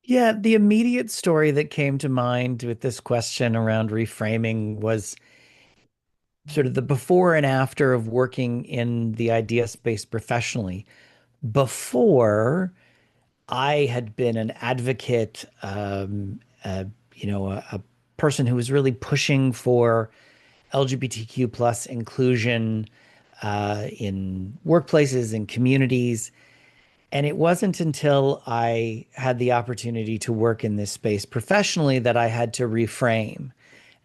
Yeah, the immediate story that came to mind with this question around reframing was sort of the before and after of working in the idea space professionally. Before, I had been an advocate, a person who was really pushing for LGBTQ plus inclusion in workplaces and communities. And it wasn't until I had the opportunity to work in this space professionally that I had to reframe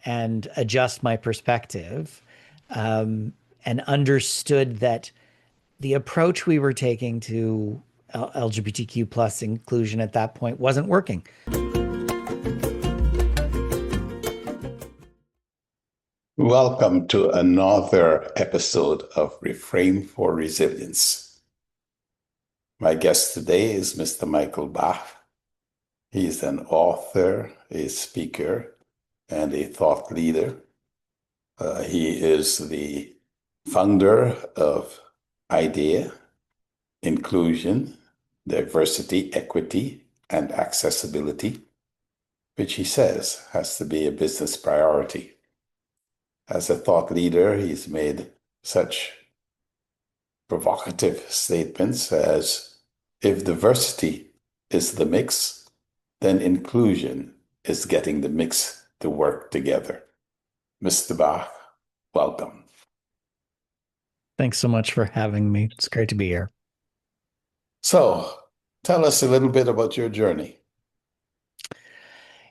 and adjust my perspective, and understood that the approach we were taking to LGBTQ plus inclusion at that point wasn't working. Welcome to another episode of Reframe for Resilience. My guest today is Mr. Michael Bach. He's an author, a speaker, and a thought leader. He is the founder of IDEA, Inclusion, Diversity, Equity, and Accessibility, which he says has to be a business priority. As a thought leader, he's made such provocative statements as if diversity is the mix, then inclusion is getting the mix to work together. Mr. Bach, welcome. Thanks so much for having me. It's great to be here. So, tell us a little bit about your journey.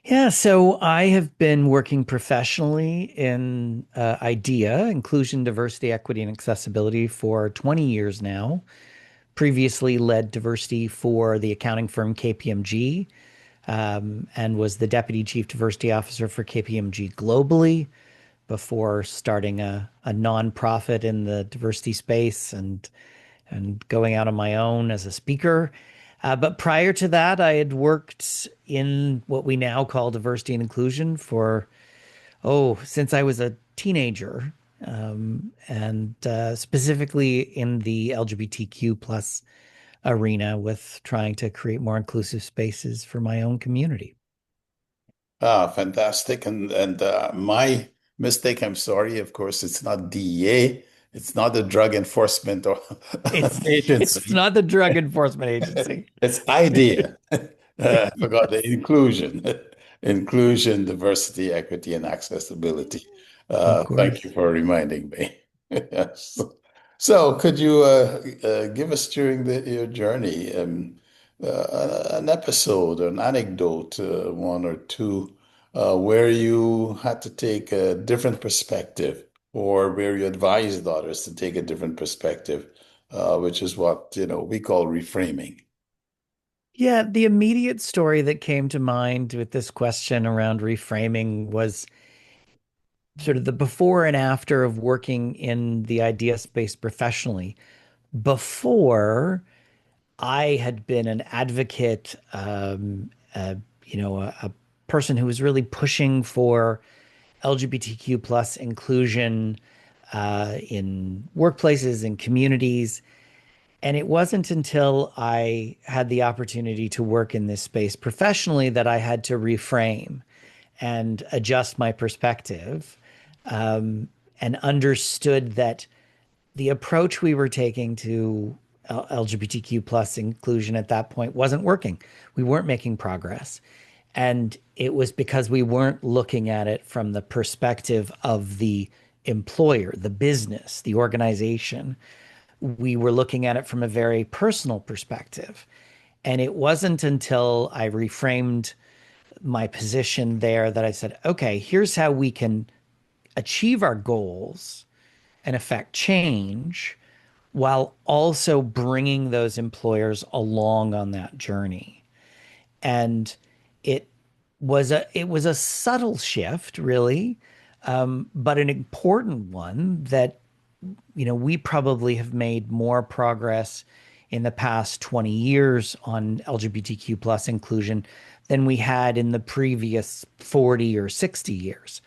Yeah, so I have been working professionally in IDEA, inclusion, diversity, equity, and accessibility for 20 years now. Previously led diversity for the accounting firm KPMG, and was the deputy chief diversity officer for KPMG globally before starting a nonprofit in the diversity space and going out on my own as a speaker. But prior to that, I had worked in what we now call diversity and inclusion for, since I was a teenager, and specifically in the LGBTQ plus arena with trying to create more inclusive spaces for my own community. Ah, fantastic. And my mistake, I'm sorry, of course, it's not DEA. It's not the Drug Enforcement or It's Agency. not the Drug Enforcement Agency. It's IDEA. I forgot the inclusion, inclusion, diversity, equity, and accessibility. Of Thank you course. for reminding me. Yes. So, could you give us during your journey an episode, an anecdote, one or two, where you had to take a different perspective, or where you advised others to take a different perspective, which is what we call reframing. Yeah, the immediate story that came to mind with this question around reframing was sort of the before and after of working in the idea space professionally. Before, I had been an advocate, a person who was really pushing for LGBTQ plus inclusion in workplaces and communities. And it wasn't until I had the opportunity to work in this space professionally that I had to reframe and adjust my perspective, and understood that the approach we were taking to LGBTQ plus inclusion at that point wasn't working. We weren't making progress. And it was because we weren't looking at it from the perspective of the employer, the business, the organization. We were looking at it from a very personal perspective. And it wasn't until I reframed my position there that I said, okay, here's how we can achieve our goals and affect change while also bringing those employers along on that journey. And it it was a subtle shift, really, but an important one that we probably have made more progress in the past 20 years on LGBTQ plus inclusion than we had in the previous 40 or 60 years,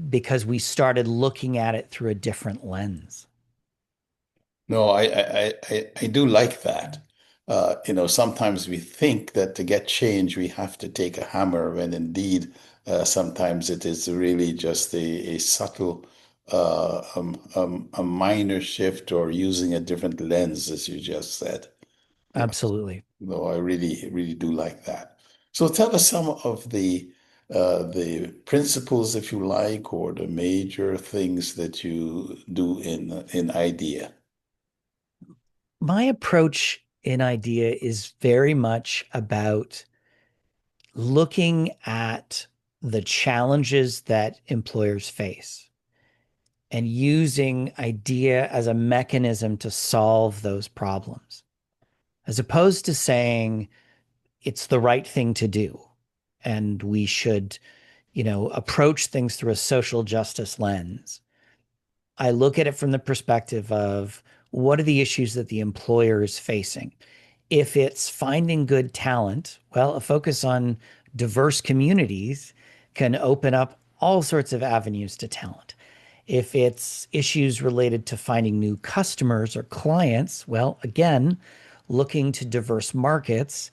because we started looking at it through a different lens. No, I do like that. Sometimes we think that to get change, we have to take a hammer, when indeed, sometimes it is really just a subtle, a minor shift, or using a different lens, as you just said. Yeah. Absolutely. No, I really, really do like that. So tell us some of the principles, if you like, or the major things that you do in IDEA. My approach in IDEA is very much about looking at the challenges that employers face and using IDEA as a mechanism to solve those problems, as opposed to saying it's the right thing to do and we should, approach things through a social justice lens. I look at it from the perspective of what are the issues that the employer is facing. If it's finding good talent, well, a focus on diverse communities can open up all sorts of avenues to talent. If it's issues related to finding new customers or clients, well, again, looking to diverse markets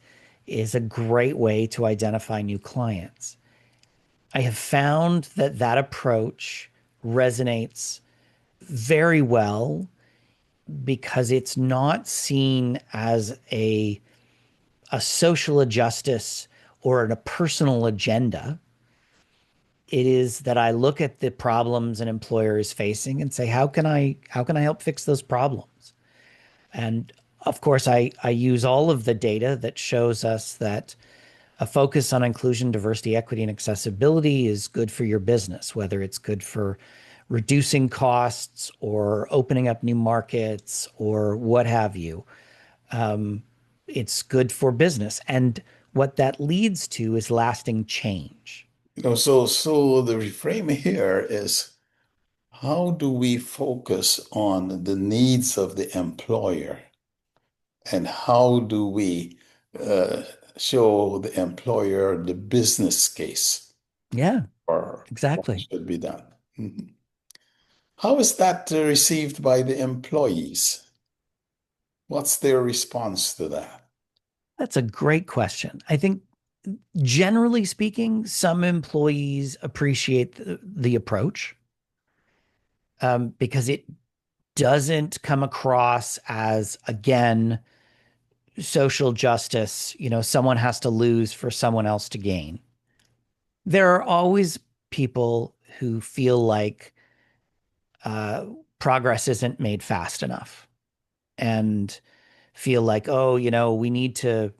is a great way to identify new clients. I have found that that approach resonates very well because it's not seen as a social justice or a personal agenda. It is that I look at the problems an employer is facing and say, how can I help fix those problems? And of course, I use all of the data that shows us that a focus on inclusion, diversity, equity, and accessibility is good for your business, whether it's good for reducing costs or opening up new markets or what have you. It's good for business. And what that leads to is lasting change. So the reframe here is, how do we focus on the needs of the employer, and how do we uh, show the employer the business case Yeah, for what exactly. should be done? Mhm. How is that received by the employees? What's their response to that? That's a great question. I think generally speaking, some employees appreciate the approach because it doesn't come across as, again, social justice. Someone has to lose for someone else to gain. There are always people who feel like uh, progress isn't made fast enough and feel like, oh, we need to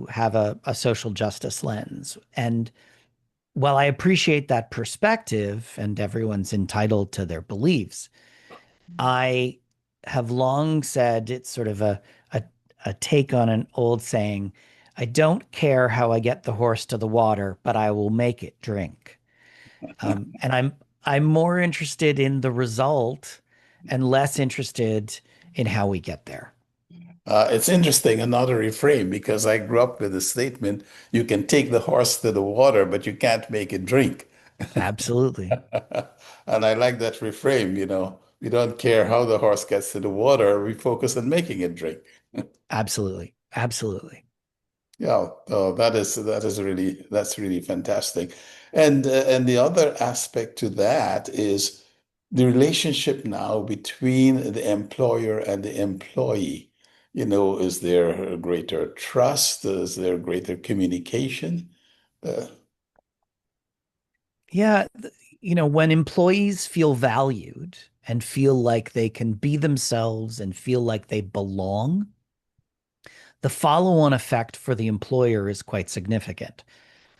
have a social justice lens. And while I appreciate that perspective and everyone's entitled to their beliefs, I have long said it's sort of a, a take on an old saying. I don't care how I get the horse to the water, but I will make it drink. And I'm more interested in the result and less interested in how we get there. It's interesting, another reframe, because I grew up with the statement, you can take the horse to the water, but you can't make it drink. Absolutely. And I like that reframe. We don't care how the horse gets to the water, we focus on making it drink. Absolutely. Absolutely. Yeah, oh, that's really fantastic. And the other aspect to that is the relationship now between the employer and the employee. Is there a greater trust? Is there greater communication? Uh, Yeah. When employees feel valued and feel like they can be themselves and feel like they belong, the follow on effect for the employer is quite significant,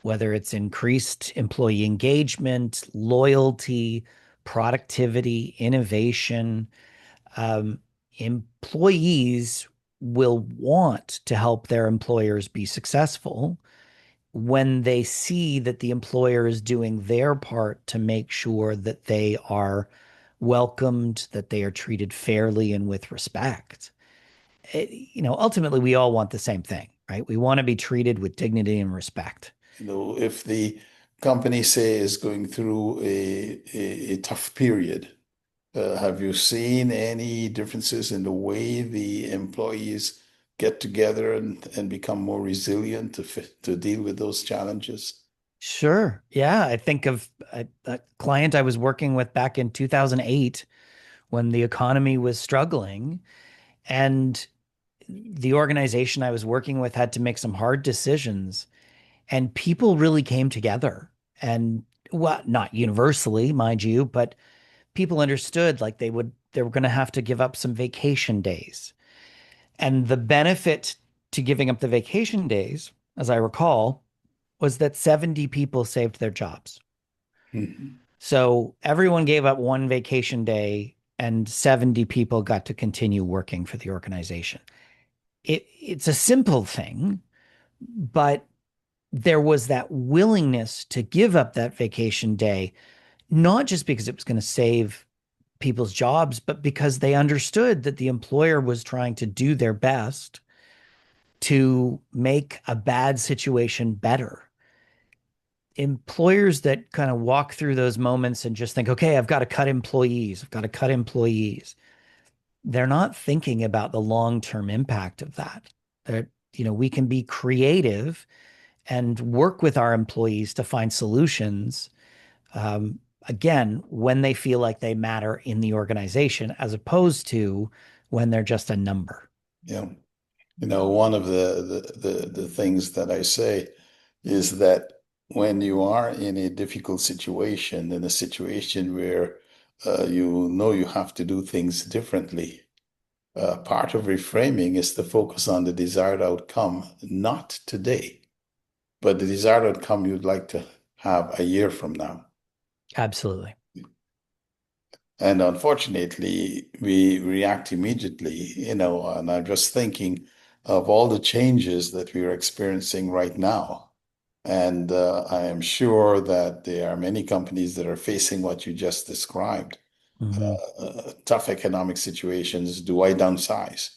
whether it's increased employee engagement, loyalty, productivity, innovation. Um, Employees will want to help their employers be successful when they see that the employer is doing their part to make sure that they are welcomed, that they are treated fairly and with respect. Ultimately, we all want the same thing, right? We want to be treated with dignity and respect. if the company, say, is going through a tough period, have you seen any differences in the way the employees get together and become more resilient to deal with those challenges? Sure. Yeah. I think of a client I was working with back in 2008 when the economy was struggling, and the organization I was working with had to make some hard decisions, and people really came together. And well, not universally, mind you, but people understood like they were going to have to give up some vacation days. And the benefit to giving up the vacation days, as I recall, was that 70 people saved their jobs. Mhm. So everyone gave up one vacation day and 70 people got to continue working for the organization. It's a simple thing, but there was that willingness to give up that vacation day, not just because it was going to save people's jobs, but because they understood that the employer was trying to do their best to make a bad situation better. Employers that kind of walk through those moments and just think, okay, I've got to cut employees, I've got to cut employees. They're not thinking about the long-term impact of that. That, we can be creative and work with our employees to find solutions. Again, when they feel like they matter in the organization, as opposed to when they're just a number. Yeah. One of the things that I say is that when you are in a difficult situation, in a situation where you know you have to do things differently, part of reframing is to focus on the desired outcome, not today, but the desired outcome you'd like to have a year from now. Absolutely. And unfortunately, we react immediately, and I'm just thinking of all the changes that we are experiencing right now. And I am sure that there are many companies that are facing what you just described, Mhm. tough economic situations. Do I downsize?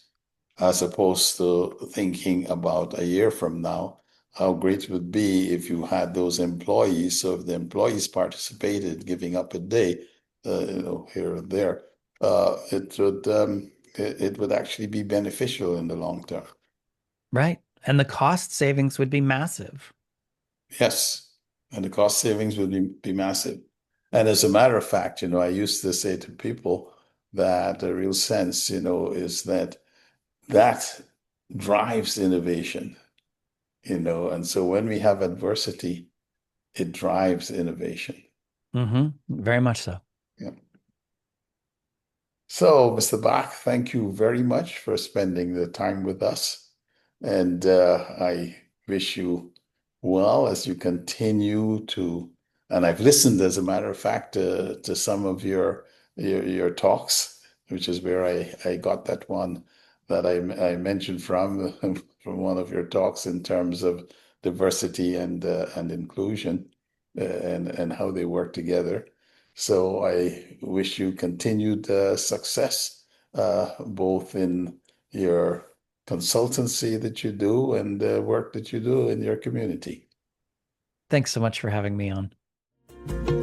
As opposed to thinking about a year from now, how great it would be if you had those employees. So if the employees participated, giving up a day, here and there, it would actually be beneficial in the long term. Right. And the cost savings would be massive. Yes, and the cost savings would be massive. And as a matter of fact, I used to say to people that the real sense, is that drives innovation. And so when we have adversity, it drives innovation. Very much so. Yeah. So, Mr. Bach, thank you very much for spending the time with us. And I wish you well as you continue to, and I've listened, as a matter of fact, to some of your talks, which is where I got that one that I mentioned from from one of your talks in terms of diversity and inclusion and how they work together. So I wish you continued success, both in your consultancy that you do and the work that you do in your community. Thanks so much for having me on.